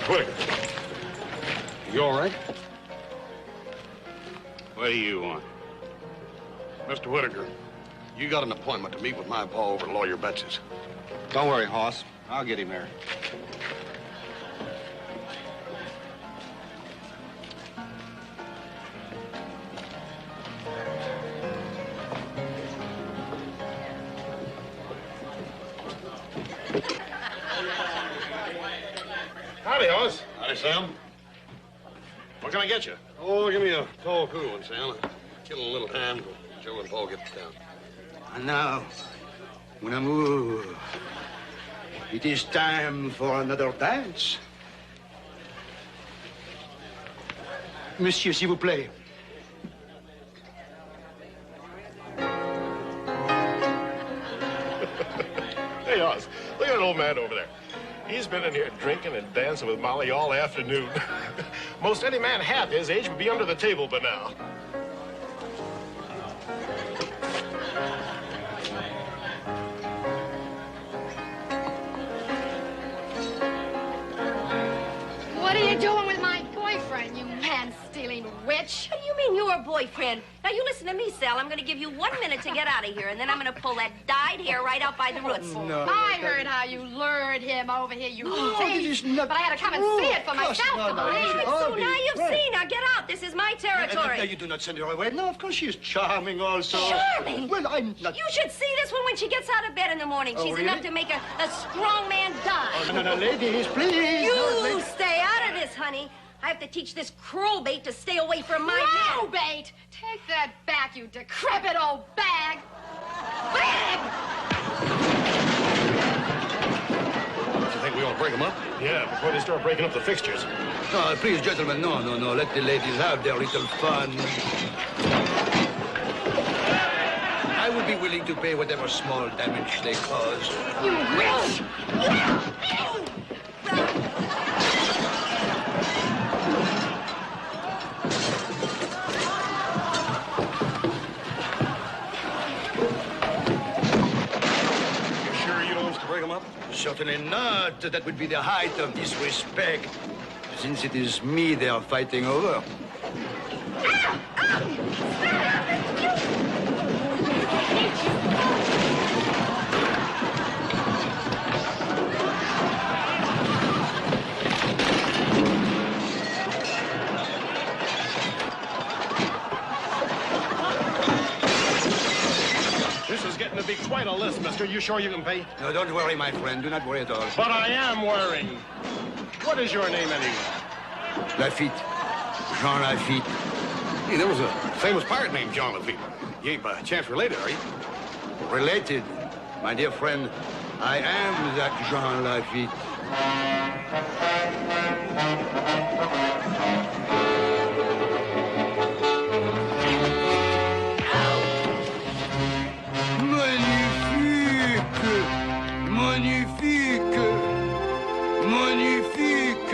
Whittaker. You all right? What do you want? Mr. Whittaker, you got an appointment to meet with my pa over at Lawyer Betts's. Don't worry, Hoss. I'll get him there. Howdy, Hoss. Howdy, Sam. What can I get you? Oh, give me a tall, cool one, Sam. Killing a little time till Joe and Paul get to town. And now, mon amour, it is time for another dance. Monsieur, s'il vous plaît. Hey, Hoss, look at that old man over there. He's been in here drinking and dancing with Molly all afternoon. Most any man half his age would be under the table by now. What are you doing with my boyfriend, you man-stealing witch? What do you mean, your boyfriend? Now, you listen to me, Sal. I'm going to give you 1 minute to get out of here, and then I'm going to pull that dyed hair right out by the roots. No. I heard how you lured him over here, you thief. this is not But I had to come and true. see it for myself to believe it. So now you've seen. Now get out. This is my territory. No, you do not send her away. No, of course she is charming also. Charming? Well, I'm not... You should see this one when she gets out of bed in the morning. Oh, She's really? enough to make a strong man die. Oh, no, ladies, please. You No, ladies. stay out of this, honey. I have to teach this crowbait to stay away from my man. Crowbait! Take that back, you decrepit old bag! Bag! You think we ought to break them up? Yeah, before they start breaking up the fixtures. No, please, gentlemen, no. Let the ladies have their little fun. I would be willing to pay whatever small damage they cause. You witch! You sure you don't want us to break them up? Certainly not. That would be the height of disrespect, since it is me they are fighting over. This is getting to be quite a list, mister. You sure you can pay? No, don't worry, my friend. Do not worry at all. But I am worrying. What is your name, anyway? LaFitte. Jean LaFitte. Hey, there was a famous pirate named Jean LaFitte. You ain't by chance related, are you? Related? My dear friend, I am that Jean LaFitte. Magnifique! Magnifique!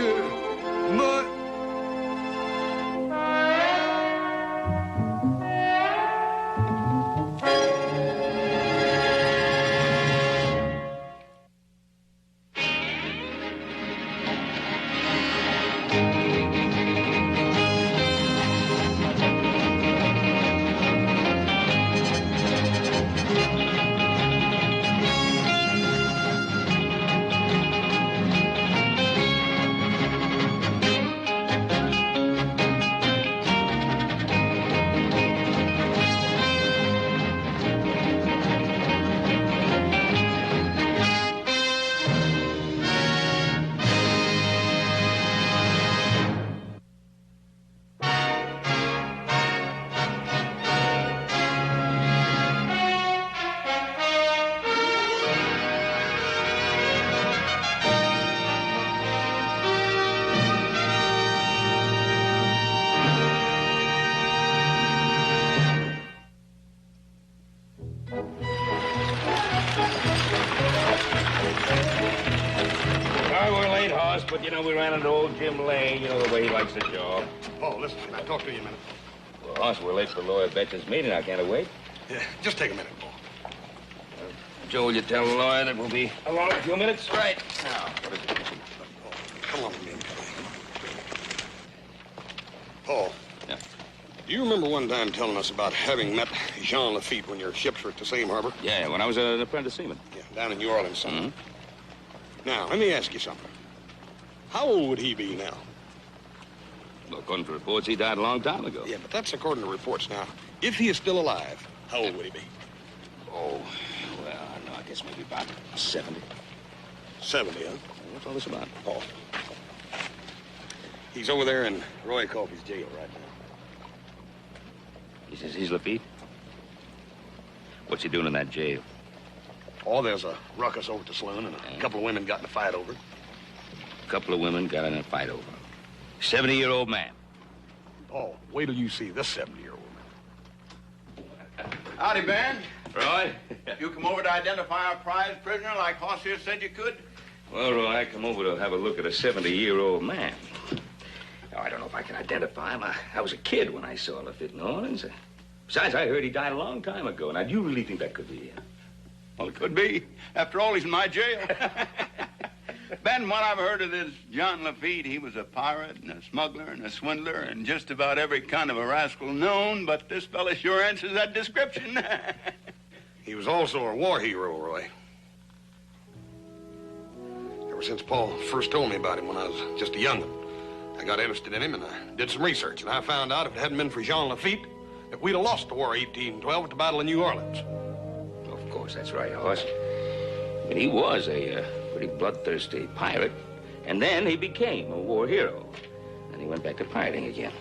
But, you know, we ran into old Jim Lane, you know, the way he likes the job. Oh, listen, can I talk to you a minute? Well, Hoss, we're late for Lawyer Betch's meeting. I can't wait. Yeah, just take a minute, Paul. Joe, will you tell the lawyer that we'll be along in a few minutes? Right. Now, what is it? Come on with me. Paul. Yeah. Do you remember one time telling us about having met Jean LaFitte when your ships were at the same harbor? Yeah, when I was an apprentice seaman. Yeah, down in New Orleans somewhere. Mm-hmm. Now, let me ask you something. How old would he be now? Well, according to reports, he died a long time ago. Yeah, but that's according to reports. Now, if he is still alive, how old would he be? Oh, well, I don't know. I guess maybe about 70. 70, huh? What's all this about? Paul. He's over there in Roy Coffey's jail right now. He says he's LaFitte? What's he doing in that jail? Oh, there's a ruckus over at the saloon, and a couple of women got in a fight over it. A couple of women got in a fight over him. 70-year-old man. Paul, wait till you see this 70-year-old man. Howdy, Ben. Roy? You come over to identify our prize prisoner like Hoss here said you could? Well, Roy, I come over to have a look at a 70-year-old man. Now, I don't know if I can identify him. I was a kid when I saw LaFitte in New Orleans. Besides, I heard he died a long time ago. Now, do you really think that could be him? Well, it could be. After all, he's in my jail. Ben, what I've heard of this Jean LaFitte, he was a pirate and a smuggler and a swindler and just about every kind of a rascal known, but this fella sure answers that description. He was also a war hero, Roy. Ever since Paul first told me about him when I was just a young'un, I got interested in him and I did some research, and I found out if it hadn't been for Jean LaFitte, that we'd have lost the War of 1812 at the Battle of New Orleans. Of course, that's right, Hoss. But he was a pretty bloodthirsty pirate, and then he became a war hero. And he went back to pirating again.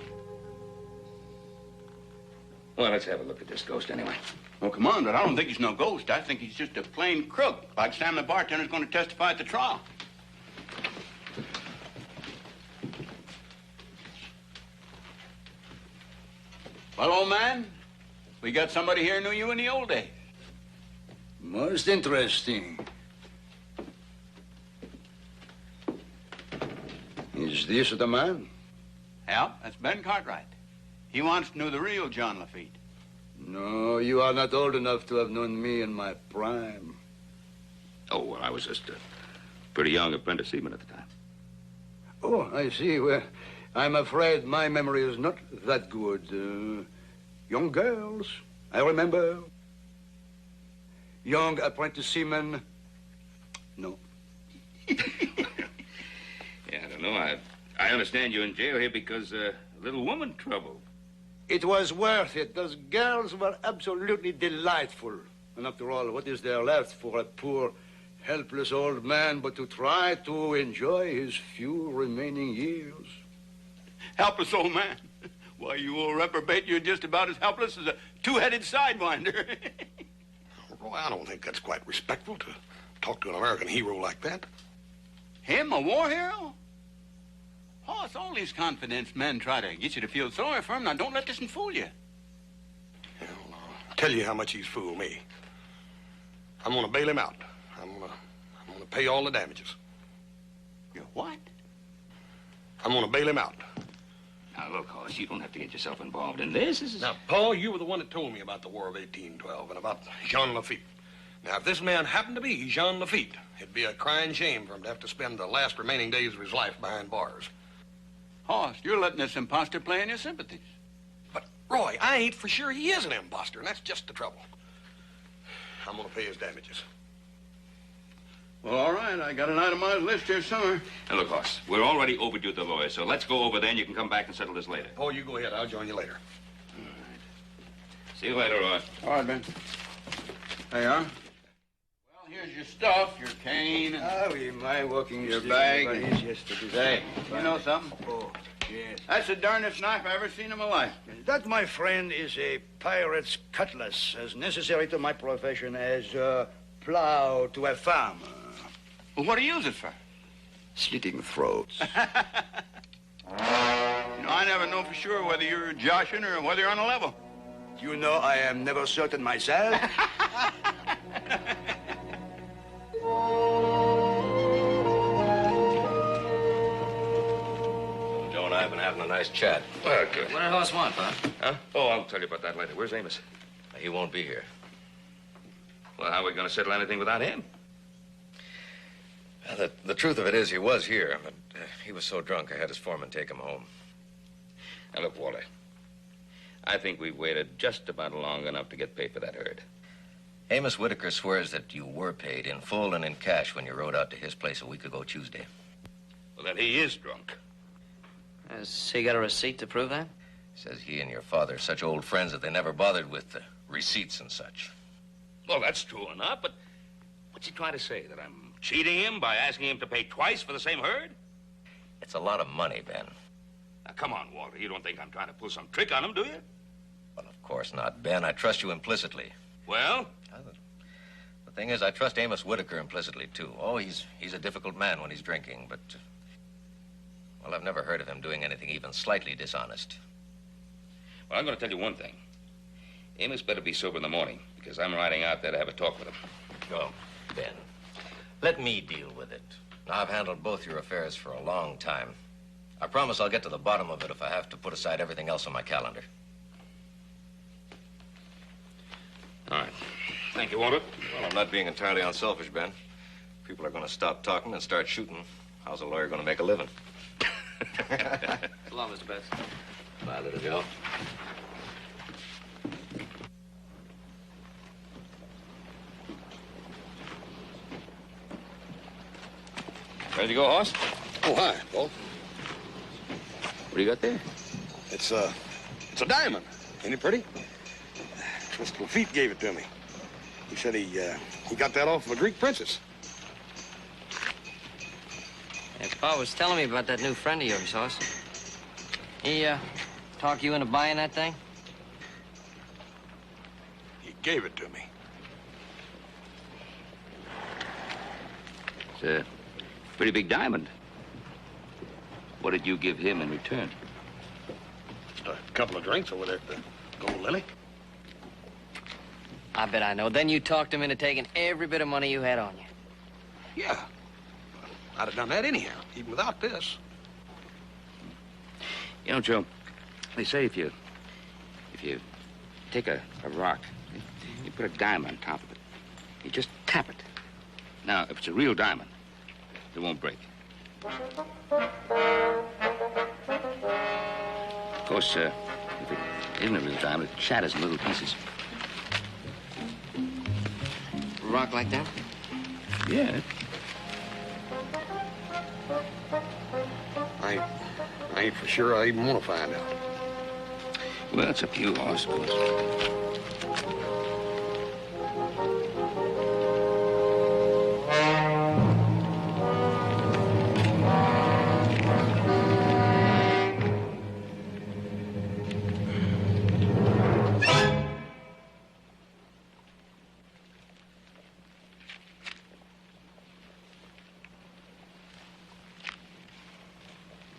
Well, let's have a look at this ghost anyway. Well, Commander, I don't think he's no ghost. I think he's just a plain crook, like Sam the bartender's going to testify at the trial. Well, old man, we got somebody here who knew you in the old days. Most interesting. Is this the man? Yeah, that's Ben Cartwright. He wants to know the real Jean LaFitte. No, you are not old enough to have known me in my prime. Oh, well, I was just a pretty young apprentice seaman at the time. Oh, I see. Well, I'm afraid my memory is not that good. Young girls, I remember. Young apprentice seamen, no. Yeah, I don't know. I understand you're in jail here because a little woman trouble. It was worth it. Those girls were absolutely delightful. And after all, what is there left for a poor, helpless old man but to try to enjoy his few remaining years? Helpless old man. Why, you old reprobate, you're just about as helpless as a two-headed sidewinder. Roy, I don't think that's quite respectful to talk to an American hero like that. Him, a war hero? Oh, it's all these confidence men try to get you to feel sorry for him. Now, don't let this one fool you. Well, I'll tell you how much he's fooled me. I'm going to bail him out. I'm going to pay all the damages. You what? I'm going to bail him out. Now, look, Hoss, you don't have to get yourself involved in this. This is... Now, Paul, you were the one that told me about the War of 1812 and about Jean LaFitte. Now, if this man happened to be Jean LaFitte, it'd be a crying shame for him to have to spend the last remaining days of his life behind bars. Hoss, you're letting this imposter play in your sympathies. But, Roy, I ain't for sure he is an imposter, and that's just the trouble. I'm going to pay his damages. Well, all right. I got an itemized list here somewhere. Now, look, Hoss, we're already overdue at the lawyer, so let's go over there and you can come back and settle this later. Paul, you go ahead. I'll join you later. All right. See you later, Roy. All right, Ben. There you are. Well, here's your stuff, your cane. Oui, my walking Your stick, bag. valise, yes, that is Say, fine. you know something? Oh, yes. That's the darnest knife I ever seen in my life. That, my friend, is a pirate's cutlass, as necessary to my profession as a plow to a farmer. Well, what do you use it for? Slitting throats. You know, I never know for sure whether you're joshing or whether you're on a level. You know, I am never certain myself. Joe and I have been having a nice chat. Well, good. What did Hoss want, Pop? Huh? Oh, I'll tell you about that later. Where's Amos? He won't be here. Well, how are we going to settle anything without him? The truth of it is he was here, but he was so drunk I had his foreman take him home. Now, look, Walter. I think we've waited just about long enough to get paid for that herd. Amos Whitaker swears that you were paid in full and in cash when you rode out to his place a week ago Tuesday. Well, then he is drunk. Has he got a receipt to prove that? Says he and your father are such old friends that they never bothered with the receipts and such. Well, that's true enough, but what's he trying to say? That I'm cheating him by asking him to pay twice for the same herd? It's a lot of money, Ben. Now, come on, Walter. You don't think I'm trying to pull some trick on him, do you? Well, of course not, Ben. I trust you implicitly. Well? The thing is, I trust Amos Whitaker implicitly, too. Oh, he's a difficult man when he's drinking, but... well, I've never heard of him doing anything even slightly dishonest. Well, I'm going to tell you one thing. Amos better be sober in the morning, because I'm riding out there to have a talk with him. Oh, Ben, let me deal with it. Now, I've handled both your affairs for a long time. I promise I'll get to the bottom of it if I have to put aside everything else on my calendar. All right. Thank you, Walter. Well, I'm not being entirely unselfish, Ben. People are going to stop talking and start shooting. How's a lawyer going to make a living? So long, Mr. Betts. Bye, little Joe. Ready to go, horse? Oh, hi, Paul. What do you got there? It's a diamond. Ain't it pretty? Mr. LaFitte gave it to me. He said he got that off of a Greek princess. Yeah, Pa was telling me about that new friend of yours, Hoss. He, talked you into buying that thing? He gave it to me. It's a pretty big diamond. What did you give him in return? A couple of drinks over there at the Gold Lily. I bet I know. Then you talked him into taking every bit of money you had on you. Yeah. I'd have done that anyhow, even without this. You know, Joe, they say if you take a rock, you put a diamond on top of it. You just tap it. Now, if it's a real diamond, it won't break. Of course, if it isn't a real diamond, it shatters in little pieces. A rock like that? Yeah. I ain't for sure I even want to find out. Well, it's up to you, I suppose.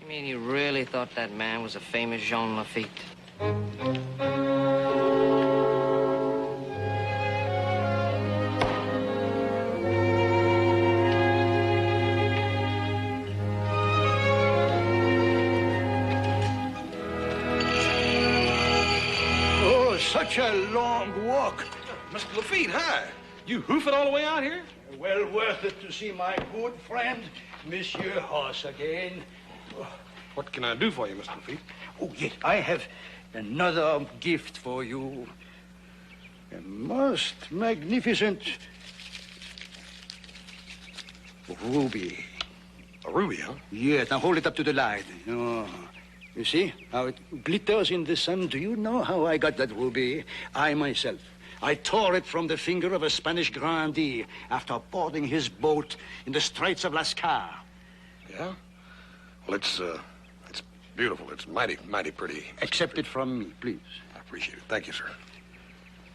You mean you really thought that man was a famous Jean LaFitte? Oh, such a long walk. Mr. LaFitte, hi. You hoof it all the way out here? Well worth it to see my good friend, Monsieur Hoss, again. What can I do for you, Mr. LaFitte? Oh, yes, I have another gift for you. A most magnificent ruby. A ruby, huh? Yes, now hold it up to the light. Oh. You see how it glitters in the sun? Do you know how I got that ruby? I myself. I tore it from the finger of a Spanish grandee after boarding his boat in the Straits of Lascar. Yeah? Well, it's beautiful. It's mighty, mighty pretty. Accept it from me, please. I appreciate it. Thank you, sir.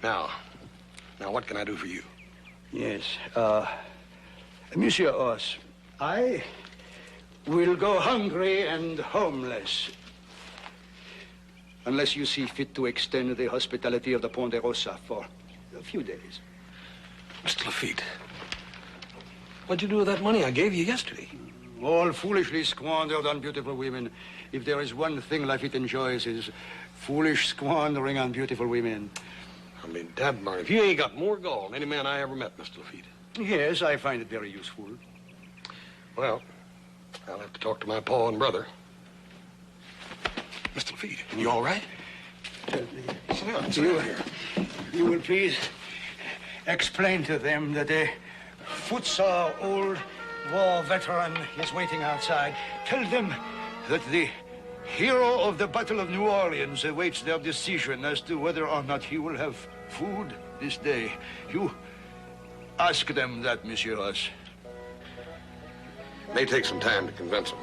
Now, what can I do for you? Yes, Monsieur Hoss, I will go hungry and homeless unless you see fit to extend the hospitality of the Ponderosa for a few days. Mr. LaFitte, what'd you do with that money I gave you yesterday? All foolishly squandered on beautiful women. If there is one thing LaFitte enjoys, is foolish squandering on beautiful women. I mean, dadburn, if you ain't got more gall than any man I ever met, Mr. LaFitte. Yes, I find it very useful. Well, I'll have to talk to my pa and brother. Mr. LaFitte, you all right? You will please explain to them that a footsore old war veteran is waiting outside. Tell them that the hero of the Battle of New Orleans awaits their decision as to whether or not he will have food this day. You ask them that, Monsieur Ross. May take some time to convince them.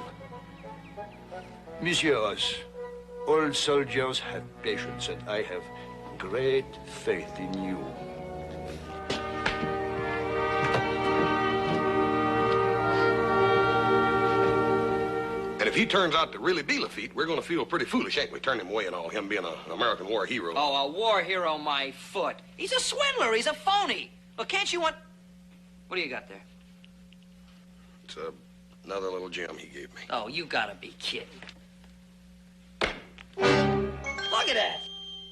Monsieur Ross, old soldiers have patience, and I have great faith in you. And if he turns out to really be LaFitte, we're going to feel pretty foolish, ain't we, turning him away and all, him being an American war hero. Oh, a war hero, my foot. He's a swindler. He's a phony. Look, can't you want... What do you got there? It's another little gem he gave me. Oh, you gotta be kidding. Look at that.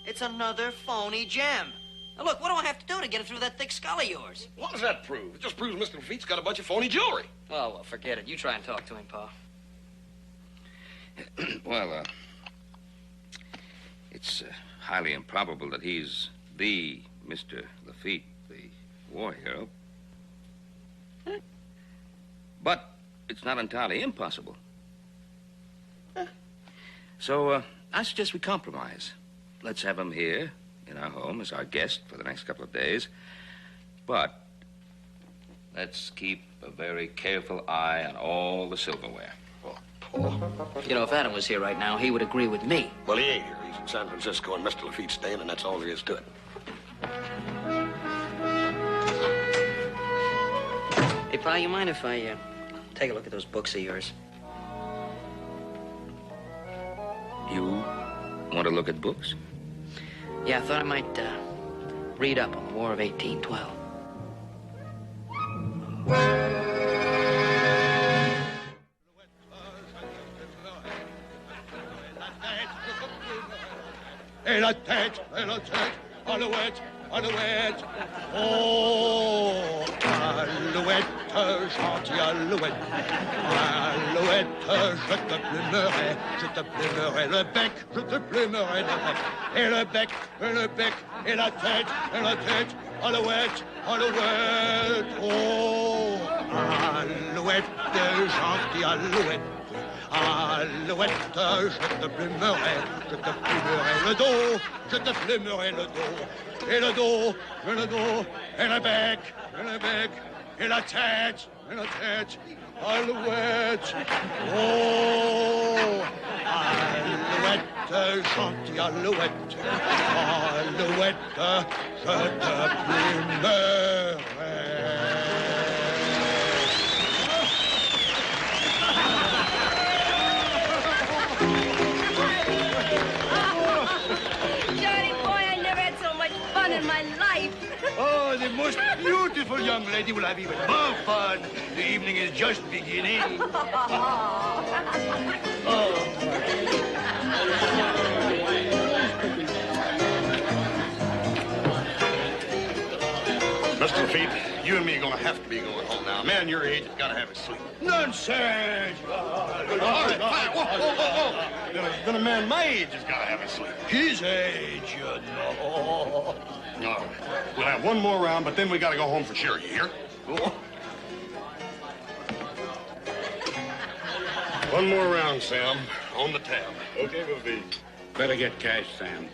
It's another phony gem. Now, look, what do I have to do to get it through that thick skull of yours? What does that prove? It just proves Mr. LaFitte's got a bunch of phony jewelry. Oh, well, forget it. You try and talk to him, Pa. Well, it's highly improbable that he's the Mr. LaFitte, the war hero. But it's not entirely impossible. So, I suggest we compromise. Let's have him here in our home as our guest for the next couple of days. But let's keep a very careful eye on all the silverware. You know, if Adam was here right now, he would agree with me. Well, he ain't here. He's in San Francisco, and Mr. LaFitte's staying, and that's all there is to it. Hey, Pa, you mind if I take a look at those books of yours? You want to look at books? Yeah, I thought I might read up on the War of 1812. Et la tête, alouette, alouette. Oh, alouette, gentille alouette. Alouette, je te plumerai le bec, je te plumerai le bec. Et le bec, et la tête, alouette, alouette. Oh, alouette, gentille alouette. Alouette, je te plumerai le dos, je te plumerai le dos. Et le dos, et le bec, et la tête, alouette. Oh, alouette, gentille alouette. Alouette, je te plumerai. In my life. Oh, the most beautiful young lady will have even more fun. The evening is just beginning. Mr. LaFitte, you and me are going to have to be going home now. A man your age has got to have his sleep. Nonsense! All right, fine. Whoa. Then a man my age has got to have his sleep. His age, you know. All right. We'll have one more round, but then we got to go home for sure. You hear? One more round, Sam. On the tab. Okay, we'll be. Better get cash, Sam.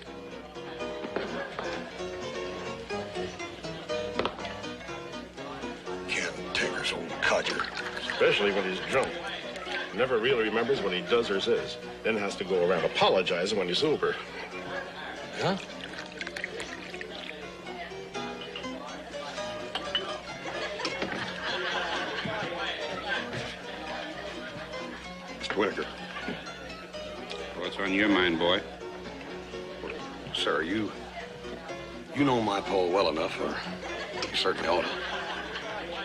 Cantankerous old codger. Especially when he's drunk. Never really remembers what he does or says. Then has to go around apologizing when he's sober. Huh? Mr. Whitaker. What's on your mind, boy? Sir, you know my Paul well enough, or you certainly ought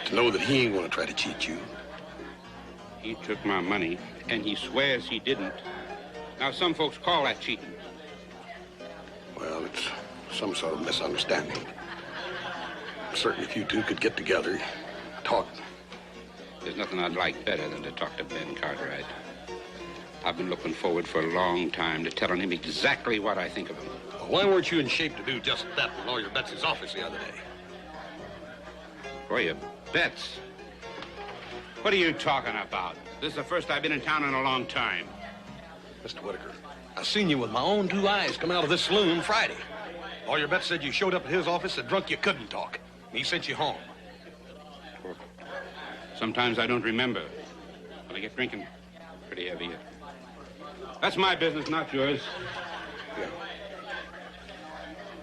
to know that he ain't going to try to cheat you. He took my money, and he swears he didn't. Now, some folks call that cheating. Well, it's some sort of misunderstanding. Certainly, if you two could get together, talk. There's nothing I'd like better than to talk to Ben Cartwright. I've been looking forward for a long time to telling him exactly what I think of him. Well, why weren't you in shape to do just that in Lawyer Betts' office the other day? Lawyer Betts? What are you talking about? This is the first I've been in town in a long time. Mr. Whitaker, I seen you with my own 2 eyes come out of this saloon Friday. Lawyer Betts said you showed up at his office so drunk you couldn't talk. And he sent you home. Sometimes I don't remember. When I get drinking pretty heavy. That's my business, not yours. Yeah.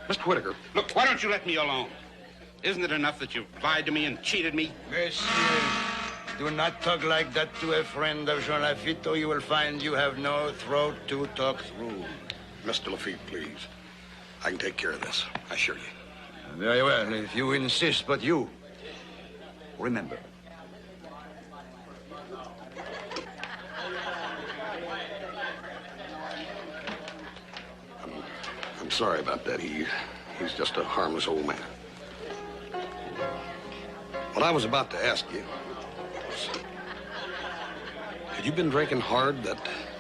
Mr. Whitaker. Look, why don't you let me alone? Isn't it enough that you've lied to me and cheated me? Monsieur, do not talk like that to a friend of Jean LaFitte, or you will find you have no throat to talk through. Mr. LaFitte, please. I can take care of this, I assure you. Very well, if you insist, but you, remember. I'm sorry about that. He's just a harmless old man. What I was about to ask you was, had you been drinking hard that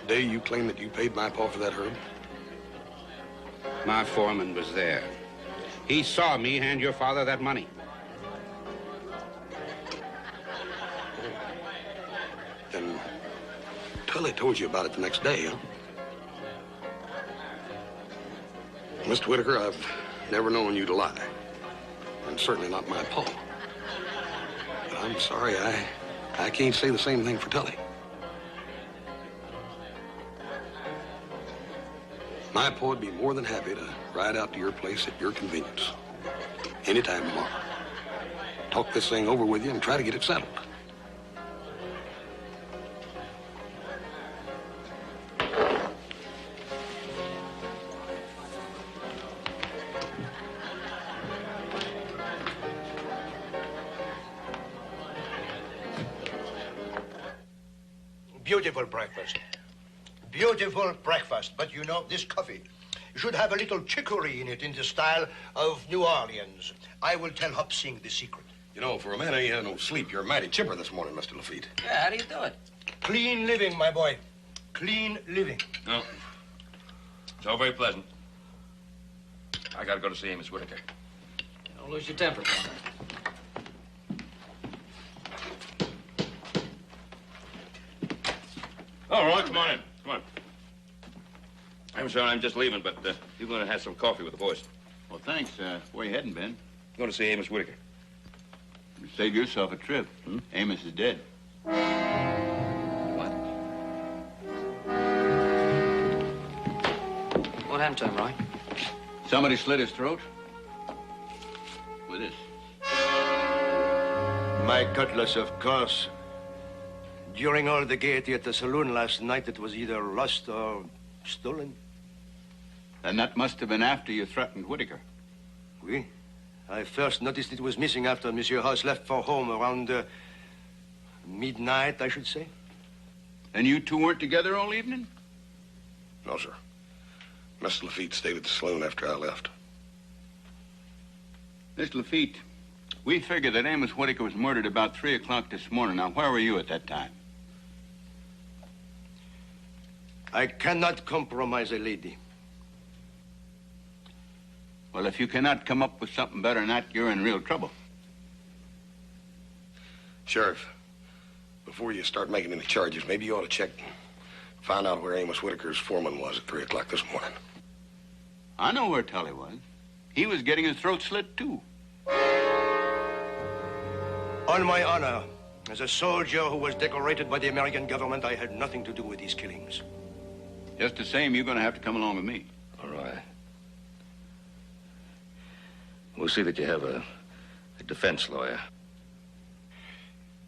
day you claimed that you paid my pa for that herb? My foreman was there. He saw me hand your father that money. Then Tully told you about it the next day, huh? Mr. Whitaker, I've never known you to lie. And certainly not my pa. But I'm sorry, I can't say the same thing for Tully. My pa would be more than happy to ride out to your place at your convenience. Anytime tomorrow. Talk this thing over with you and try to get it settled. Beautiful breakfast. Beautiful breakfast. But you know, this coffee should have a little chicory in it in the style of New Orleans. I will tell Hop Sing the secret. You know, for a man who ain't had no sleep, you're mighty chipper this morning, Mr. LaFitte. Yeah, how do you do it? Clean living, my boy. Clean living. No. It's all very pleasant. I gotta go to see Amos Whitaker. Don't lose your temper. All right, come on in. Come on. I'm sorry, I'm just leaving, but you're going to have some coffee with the boys. Well, thanks. Where you heading, Ben? I'm going to see Amos Whitaker. You save yourself a trip. Amos is dead. What? What happened to him, Roy? Somebody slit his throat with this. My cutlass, of course. During all the gaiety at the saloon last night, it was either lost or stolen. And that must have been after you threatened Whitaker. Oui. I first noticed it was missing after Monsieur House left for home around midnight, I should say. And you two weren't together all evening? No, sir. Mr. LaFitte stayed at the saloon after I left. Mr. LaFitte, we figured that Amos Whitaker was murdered about 3 o'clock this morning. Now, where were you at that time? I cannot compromise a lady. Well, if you cannot come up with something better than that, you're in real trouble. Sheriff, before you start making any charges, maybe you ought to check and find out where Amos Whitaker's foreman was at 3 o'clock this morning. I know where Tully was. He was getting his throat slit, too. On my honor, as a soldier who was decorated by the American government, I had nothing to do with these killings. Just the same, you're going to have to come along with me. All right. We'll see that you have a defense lawyer.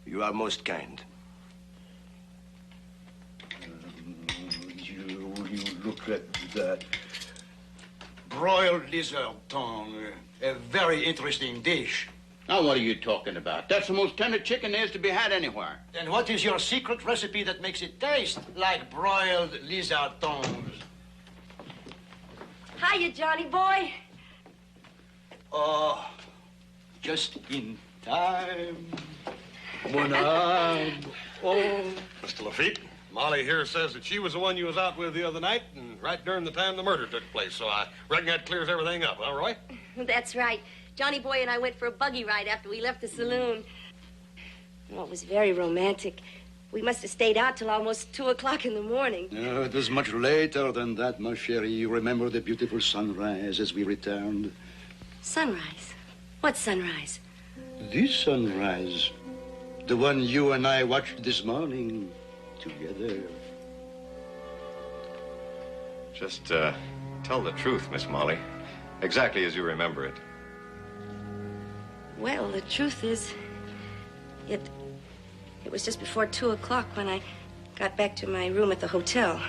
You are most kind. You look at that. Broiled lizard tongue. A very interesting dish. Now, what are you talking about? That's the most tender chicken there's to be had anywhere. Then what is your secret recipe that makes it taste like broiled lizard tongues? Hiya, Johnny boy. Oh, just in time. Mon âme. Oh. Mr. LaFitte, Molly here says that she was the one you was out with the other night, and right during the time the murder took place, so I reckon that clears everything up, huh, Roy? That's right. Johnny Boy and I went for a buggy ride after we left the saloon. Oh, it was very romantic. We must have stayed out till almost 2 o'clock in the morning. It was much later than that, ma chérie. You remember the beautiful sunrise as we returned? Sunrise? What sunrise? This sunrise. The one you and I watched this morning together. Just, tell the truth, Miss Molly. Exactly as you remember it. Well, the truth is, it was just before 2 o'clock when I got back to my room at the hotel.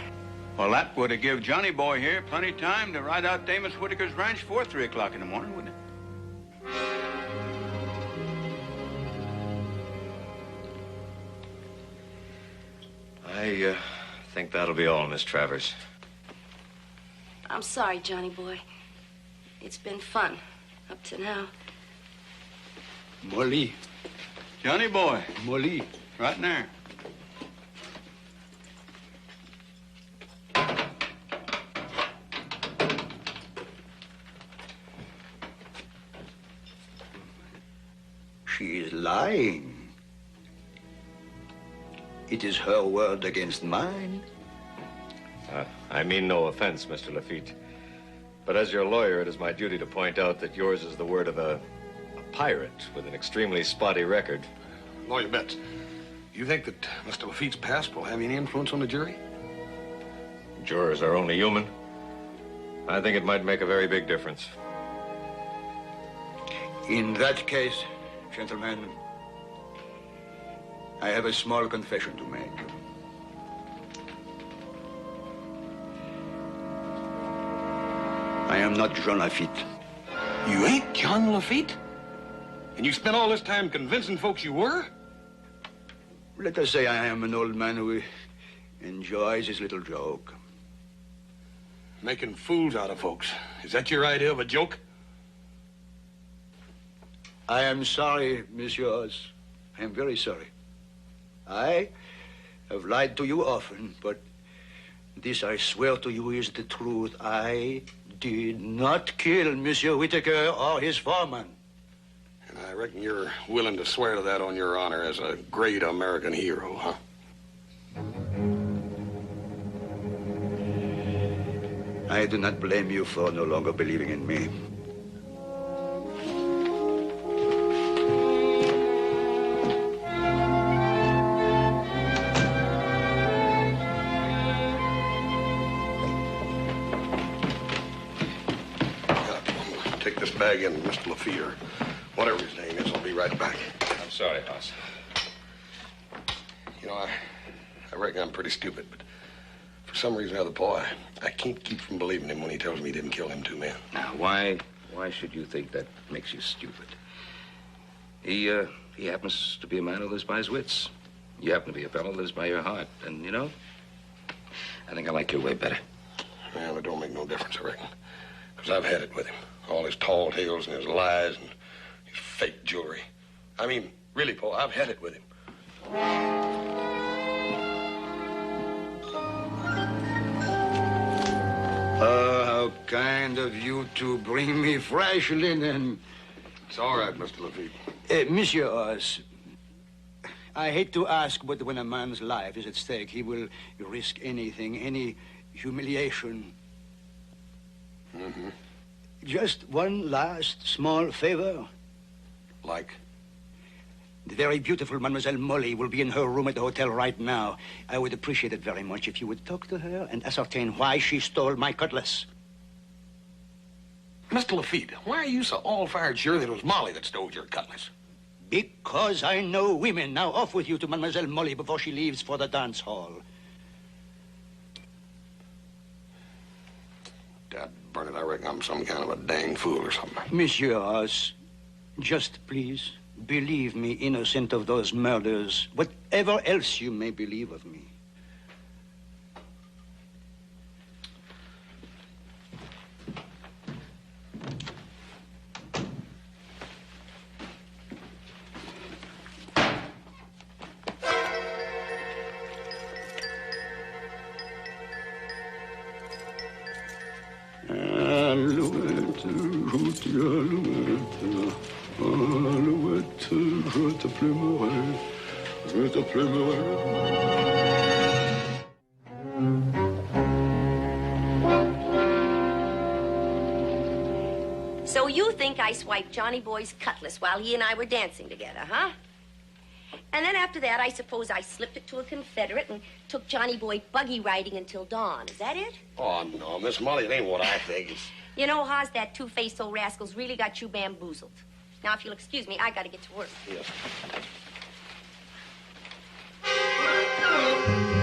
Well, that would have given Johnny Boy here plenty of time to ride out Amos Whitaker's ranch before 3 o'clock in the morning, wouldn't it? I think that'll be all, Miss Travers. I'm sorry, Johnny Boy. It's been fun up to now. Molly. Johnny Boy. Molly. Right in there. She is lying. It is her word against mine. I mean no offense, Mr. LaFitte. But as your lawyer, it is my duty to point out that yours is the word of a pirate with an extremely spotty record. Lawyer Betts, you think that Mr. LaFitte's past will have any influence on the jury? Jurors are only human. I think it might make a very big difference. In that case, gentlemen, I have a small confession to make. I am not Jean LaFitte. You ain't Jean LaFitte? And you spent all this time convincing folks you were? Let us say I am an old man who enjoys his little joke. Making fools out of folks. Is that your idea of a joke? I am sorry, messieurs. I am very sorry. I have lied to you often, but this I swear to you is the truth. I did not kill Monsieur Whitaker or his foreman. And I reckon you're willing to swear to that on your honor as a great American hero, huh? I do not blame you for no longer believing in me. Take this bag in, Mr. LaFitte, or whatever his name is. I'll be right back. I'm sorry, Hoss. You know, I reckon I'm pretty stupid, but for some reason or other, Paul, I can't keep from believing him when he tells me he didn't kill them two men. Now, why should you think that makes you stupid? He happens to be a man who lives by his wits. You happen to be a fellow who lives by your heart. And, you know, I think I like your way better. Well, it don't make no difference, I reckon. Because I've had it with him. All his tall tales and his lies and his fake jewelry. I mean, really, Paul, I've had it with him. How kind of you to bring me fresh linen. It's all right, Mr. LaFitte. Monsieur Oz, I hate to ask, but when a man's life is at stake, he will risk anything, any humiliation. Mm-hmm. Just one last small favor. Like? The very beautiful Mademoiselle Molly will be in her room at the hotel right now. I would appreciate it very much if you would talk to her and ascertain why she stole my cutlass. Mr. LaFitte, why are you so all-fired sure that it was Molly that stole your cutlass? Because I know women. Now off with you to Mademoiselle Molly before she leaves for the dance hall. Dad, burn it, I reckon I'm some kind of a dang fool or something. Monsieur Oz, just please believe me innocent of those murders, whatever else you may believe of me. flamboyant, Mr. Flamboyant. So you think I swiped Johnny Boy's cutlass while he and I were dancing together, huh? And then after that, I suppose I slipped it to a Confederate and took Johnny Boy buggy riding until dawn. Is that it? Oh, no, Miss Molly, it ain't what I think. You know, Hoss, that two-faced old rascal's really got you bamboozled. Now, if you'll excuse me, I gotta get to work. Yes.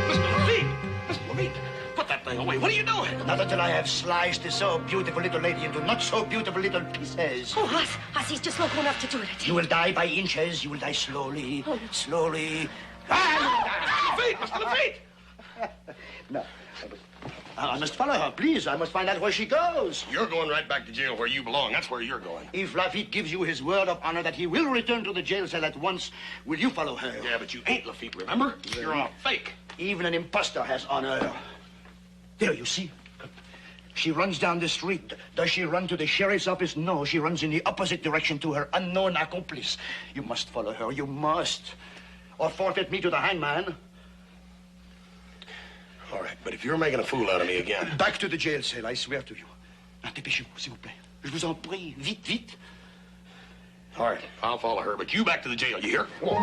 Mr. LaFitte! Mr. LaFitte! Put that thing away. What are you doing? Not until I have sliced this so beautiful little lady into not so beautiful little pieces. Oh, Hoss, he's just local enough to do it. You will die by inches. You will die slowly, slowly. LaFitte! Mr. LaFitte! No. I must follow her, please. I must find out where she goes. You're going right back to jail where you belong. That's where you're going. If LaFitte gives you his word of honor that he will return to the jail cell at once, will you follow her? Yeah, but you ain't LaFitte, remember? You're a fake. Even an imposter has honor. There, you see? She runs down the street. Does she run to the sheriff's office? No, she runs in the opposite direction to her unknown accomplice. You must follow her. You must. Or forfeit me to the hangman. All right, but if you're making a fool out of me again... Back to the jail cell, I swear to you. Now, dépêchez-vous, s'il vous plaît. Je vous en prie. Vite, vite. All right, I'll follow her, but you back to the jail, you hear? Come on.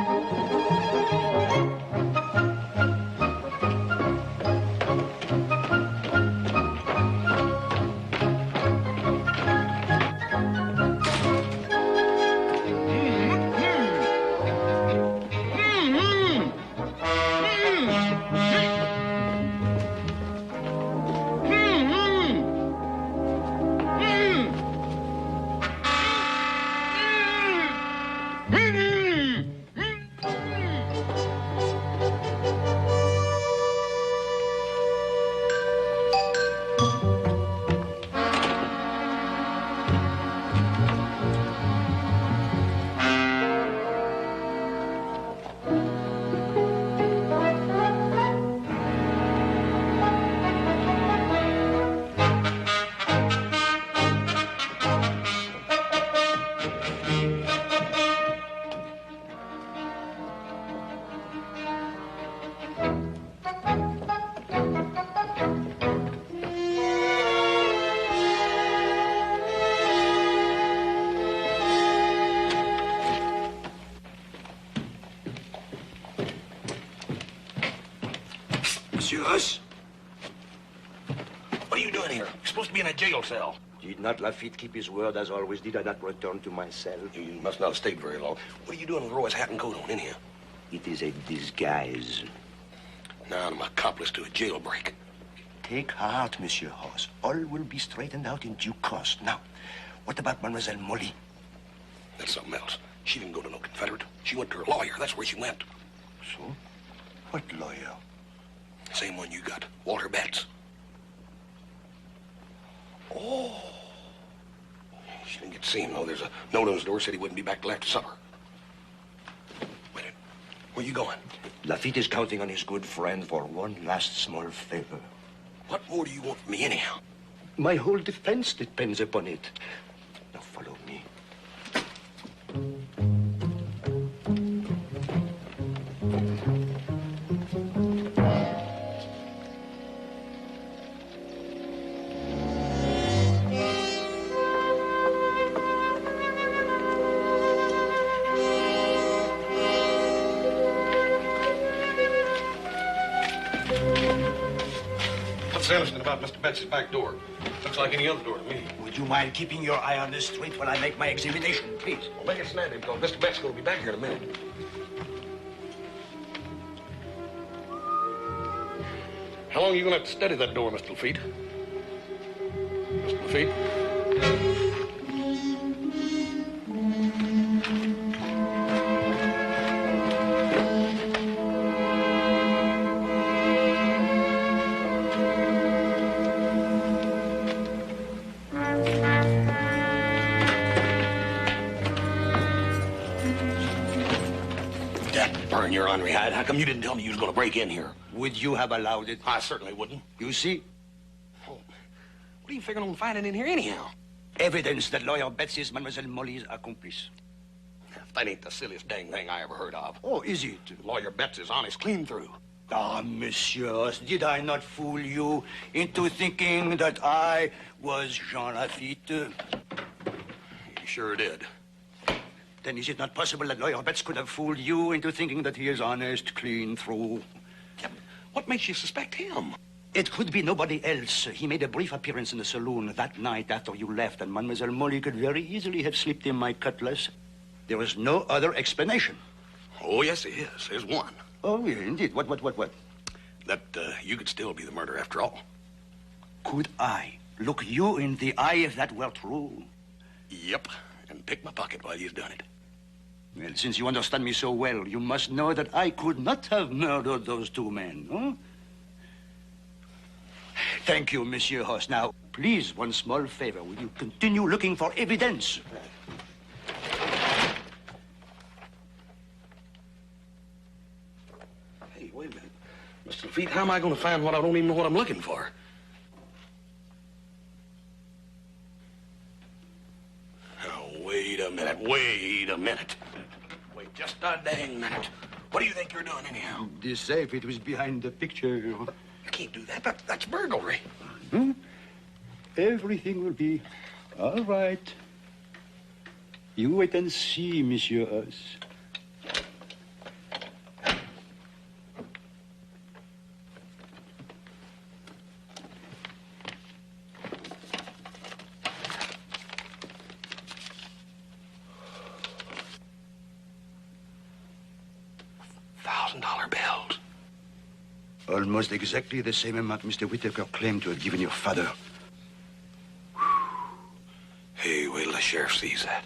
Monsieur, what are you doing here? You're supposed to be in a jail cell. Did not LaFitte keep his word as always? Did I not return to my cell? You must not have stayed very long. What are you doing with Roy's hat and coat on in here? It is a disguise. Now I'm accomplice to a jailbreak. Take heart, Monsieur Hoss. All will be straightened out in due course. Now, what about Mademoiselle Molly? That's something else. She didn't go to no Confederate. She went to her lawyer. That's where she went. So? What lawyer? Same one you got. Walter Betts. Oh. She didn't get to see him, though. There's a note on his door said he wouldn't be back till after supper. Wait a minute. Where you going? LaFitte is counting on his good friend for one last small favor. What more do you want from me, anyhow? My whole defense depends upon it. Now follow me. What's interesting about Mr. Betts' back door? Looks like any other door to me. Would you mind keeping your eye on the street while I make my examination, please? Well, make it snappy, because Mr. Betts is going to be back here in a minute. How long are you going to have to study that door, Mr. LaFitte? Mr. LaFitte? Burn your ornery hide. How come you didn't tell me you was going to break in here? Would you have allowed it? I certainly wouldn't. You see? Oh, what are you figuring on finding in here anyhow? Evidence that Lawyer Betts is Mademoiselle Molly's accomplice. If That ain't the silliest dang thing I ever heard of. Oh, is it? Lawyer Betts is honest clean through. Ah, monsieur, did I not fool you into thinking that I was Jean LaFitte? You sure did. Then is it not possible that Lawyer Betts could have fooled you into thinking that he is honest clean through? Yeah, what makes you suspect him? It could be nobody else. He made a brief appearance in the saloon that night after you left, and Mademoiselle Molly could very easily have slipped him my cutlass. There is no other explanation. Oh, yes, there is. There's one. Oh, yeah, indeed. What? That you could still be the murderer after all. Could I look you in the eye if that were true? Yep, and pick my pocket while you've done it. Well, since you understand me so well, you must know that I could not have murdered those two men, huh? Thank you, Monsieur Hoss. Now, please, one small favor. Will you continue looking for evidence? Hey, wait a minute. Mr. LaFitte, how am I going to find what I don't even know what I'm looking for? Oh, wait a minute. Wait just a dang minute. What do you think you're doing anyhow? The safe, it was behind the picture. You can't do that. That's burglary. Hmm? Everything will be all right. You wait and see, Monsieur Hoss. $1,000 bills. Almost exactly the same amount Mr. Whittaker claimed to have given your father. Hey, wait till the sheriff sees that.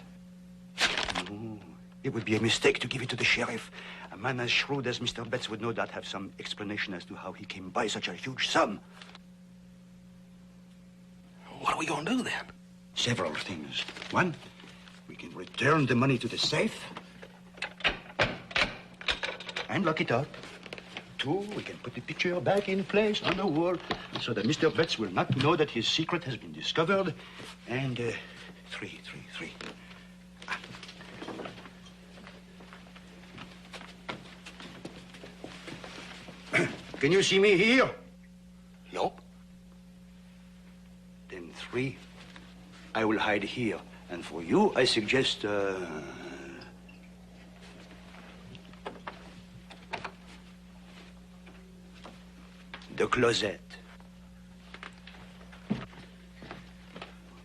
Oh, it would be a mistake to give it to the sheriff. A man as shrewd as Mr. Betts would no doubt have some explanation as to how he came by such a huge sum. What are we going to do then? Several things. One, we can return the money to the safe and lock it up. Two, we can put the picture back in place on the wall so that Mr. Betts will not know that his secret has been discovered. And three. Can you see me here? No. Then three, I will hide here. And for you, I suggest, the closet.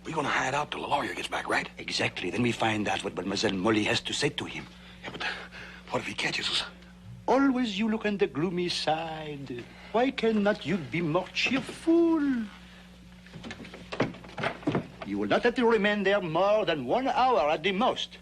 We're going to hide out till the lawyer gets back, right? Exactly. Then we find out what Mademoiselle Molly has to say to him. Yeah, but what if he catches us? Always you look on the gloomy side. Why cannot you be more cheerful? You will not have to remain there more than 1 hour at the most.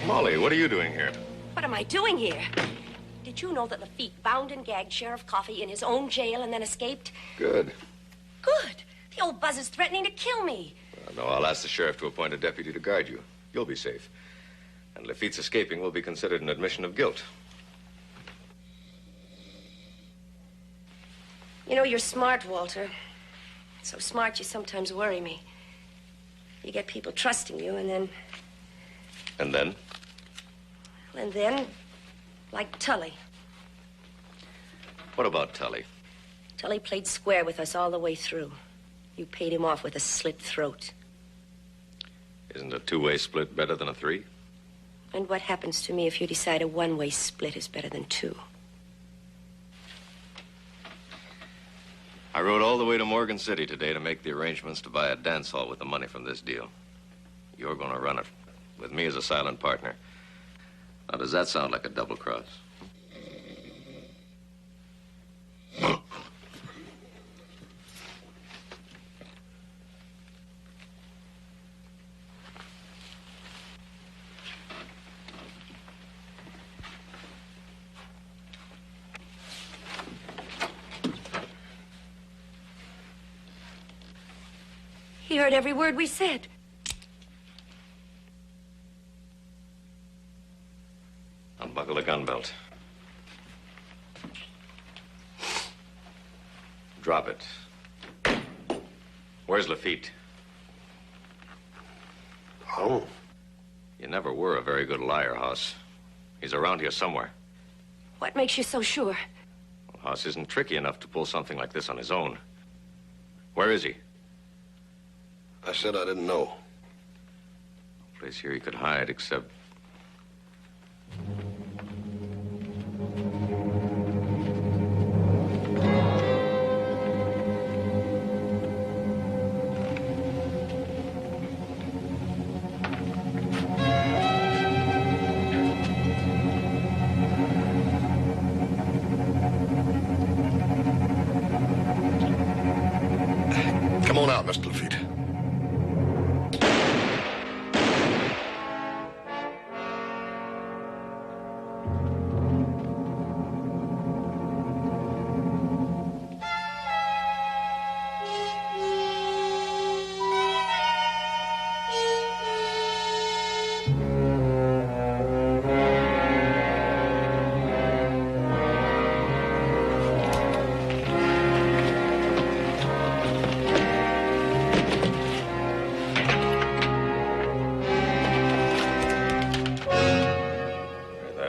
Molly, what are you doing here? What am I doing here? Did you know that LaFitte bound and gagged Sheriff Coffey in his own jail and then escaped? Good. Good. The old buzz is threatening to kill me. No, I'll ask the sheriff to appoint a deputy to guard you. You'll be safe. And LaFitte's escaping will be considered an admission of guilt. You know, you're smart, Walter. So smart you sometimes worry me. You get people trusting you, and then... And then? And then, like Tully. What about Tully? Tully played square with us all the way through. You paid him off with a slit throat. Isn't a two-way split better than a three? And what happens to me if you decide a one-way split is better than two? I rode all the way to Morgan City today to make the arrangements to buy a dance hall with the money from this deal. You're going to run it, with me as a silent partner. Now, does that sound like a double cross? He heard every word we said. Unbuckle the gun belt. Drop it. Where's LaFitte? Oh. You never were a very good liar, Hoss. He's around here somewhere. What makes you so sure? Well, Hoss isn't tricky enough to pull something like this on his own. Where is he? I said I didn't know. No place here he could hide except... Come on out, Mr. LaFitte.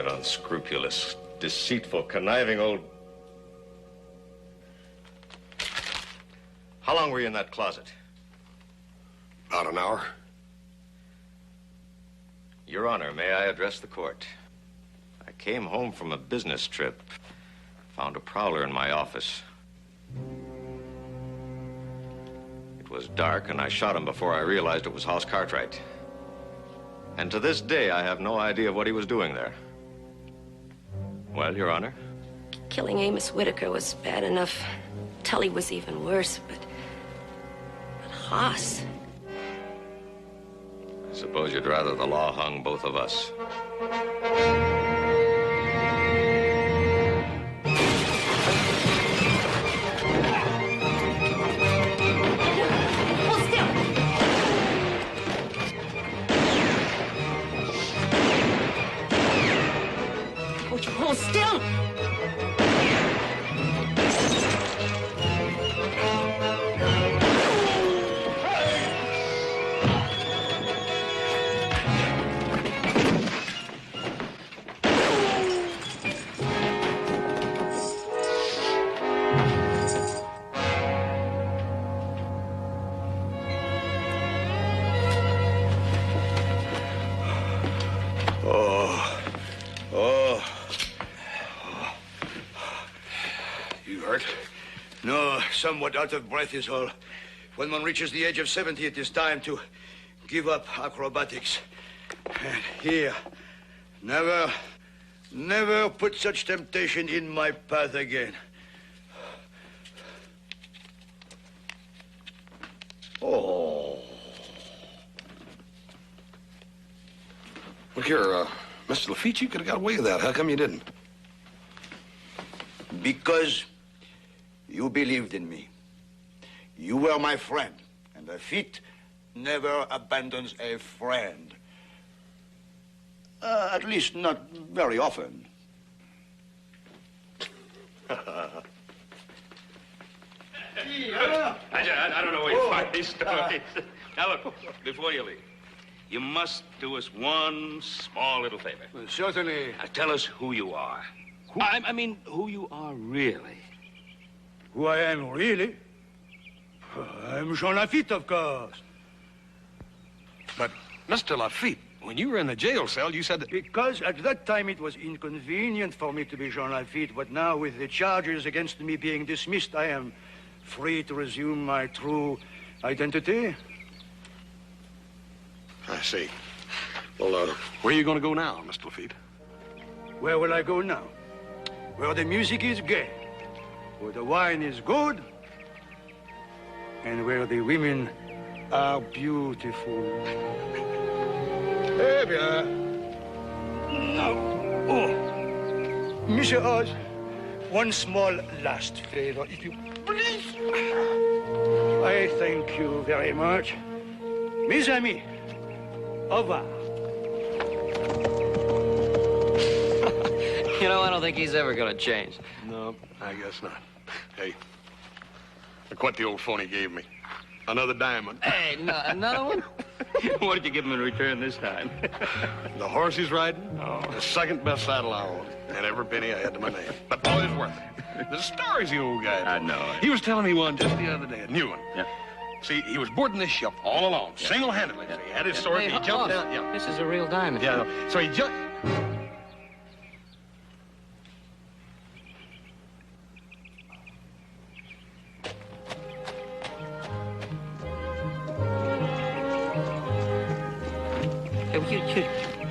Unscrupulous, deceitful, conniving old... How long were you in that closet? About an hour. Your Honor, may I address the court? I came home from a business trip. Found a prowler in my office. It was dark, and I shot him before I realized it was Hoss Cartwright. And to this day, I have no idea what he was doing there. Well, Your Honor? Killing Amos Whitaker was bad enough. Tully was even worse, but Hoss... I suppose you'd rather the law hung both of us. Hold still! Won't you hold still? No, somewhat out of breath is all. When one reaches the age of 70, it is time to give up acrobatics. And here, never put such temptation in my path again. Oh. Look here, Mr. LaFitte, you could have got away with that. How come you didn't? Because you believed in me. You were my friend, and LaFitte never abandons a friend. At least not very often. I don't know where you find these stories. Now, look, before you leave, you must do us one small little favor. Well, certainly. Now, tell us who you are. I mean, who you are really. Who I am really? I'm Jean LaFitte, of course. But, Mr. LaFitte, when you were in the jail cell, you said that... Because at that time it was inconvenient for me to be Jean LaFitte, but now with the charges against me being dismissed, I am free to resume my true identity. I see. Well, where are you going to go now, Mr. LaFitte? Where will I go now? Where the music is gay, where the wine is good, and where the women are beautiful. Eh bien. Now, Monsieur Oz, one small last favor, if you please. I thank you very much. Mes amis, au revoir. You know, I don't think he's ever going to change. No, I guess not. Hey, look what the old phony gave me. Another diamond. Hey, no, another one? What did you give him in return this time? The horse he's riding, the second best saddle I own, and every penny I had to my name. But boy, it's worth it. The stories the old guy I know. He was telling me one just the other day, a new one. Yeah. See, he was boarding this ship all alone, single-handedly. He had his sword, Hey, and he jumped boss, down. Yeah. This is a real diamond. Yeah, so he jumped. You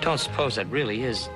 don't suppose that really is